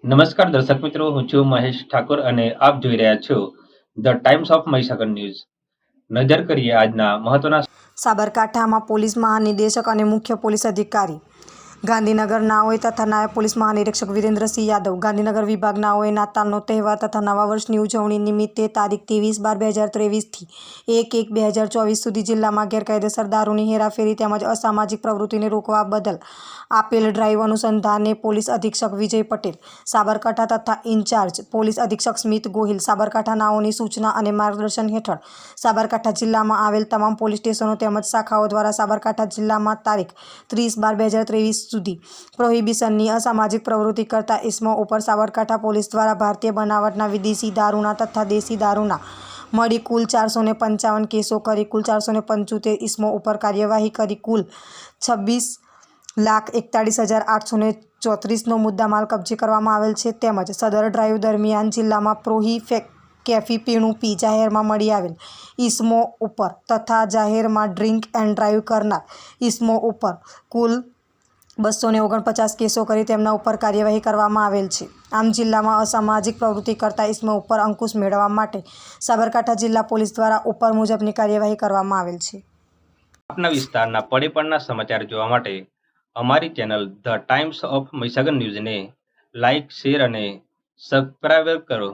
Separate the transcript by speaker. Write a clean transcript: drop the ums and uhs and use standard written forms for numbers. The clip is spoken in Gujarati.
Speaker 1: નમસ્કાર દર્શક મિત્રો, હું છું મહેશ ઠાકોર અને આપ જોઈ રહ્યા છો the Times of Mahisagar news. નજર કરીએ આજના મહત્વના.
Speaker 2: સાબરકાંઠામાં પોલીસ મહાનિદેશક અને મુખ્ય પોલીસ અધિકારી ગાંધીનગરનાઓએ તથા નાયબ પોલીસ મહાનિરીક્ષક વિરેન્દ્રસિંહ યાદવ ગાંધીનગર વિભાગનાઓએ નાતાલનો તહેવાર તથા નવા વર્ષની ઉજવણી નિમિત્તે તારીખ 23/12/2023 થી 1/1/2024 સુધી જિલ્લામાં ગેરકાયદેસર દારૂની હેરાફેરી તેમજ અસામાજિક પ્રવૃત્તિને રોકવા બદલ આપેલ ડ્રાઈવ અનુસંધાને પોલીસ અધિક્ષક વિજય પટેલ સાબરકાંઠા તથા ઇન્ચાર્જ પોલીસ અધિક્ષક સ્મિત ગોહિલ સાબરકાંઠાનાઓની સૂચના અને માર્ગદર્શન હેઠળ સાબરકાંઠા જિલ્લામાં આવેલ તમામ પોલીસ સ્ટેશનો તેમજ શાખાઓ દ્વારા સાબરકાંઠા જિલ્લામાં તારીખ 30/12/2023 સુધી પ્રોહિબિશનની અસામાજિક પ્રવૃત્તિ કરતા ઇસમો ઉપર સાબરકાંઠા પોલીસ દ્વારા ભારતીય બનાવટના વિદેશી દારૂના તથા દેશી દારૂના મળી કુલ 455 કેસો કરી કુલ 475 ઇસમો ઉપર કાર્યવાહી કરી કુલ 26,41,834નો મુદ્દામાલ કબજે કરવામાં આવેલ છે. તેમજ સદર ડ્રાઈવ દરમિયાન જિલ્લામાં કેફી પીણું પી જાહેરમાં મળી આવેલ ઇસમો ઉપર તથા જાહેરમાં ડ્રિંક એન્ડ ડ્રાઈવ કરનાર ઇસમો ઉપર કુલ 249 કેસો કરી તેમના ઉપર કાર્યવાહી કરવામાં આવેલ છે. આમ જિલ્લામાં અસામાજિક પ્રવૃત્તિ કરતા ઇસમો ઉપર અંકુશ મેળવવા માટે સાબરકાંઠા જિલ્લા પોલીસ દ્વારા ઉપર મુજબની કાર્યવાહી કરવામાં આવેલ છે.
Speaker 1: આપના વિસ્તારના પડે પડના સમાચાર જોવા માટે અમારી channel the Times of Mahisagar ન્યૂઝને લાઇક, શેર અને સબસ્ક્રાઇબ કરો.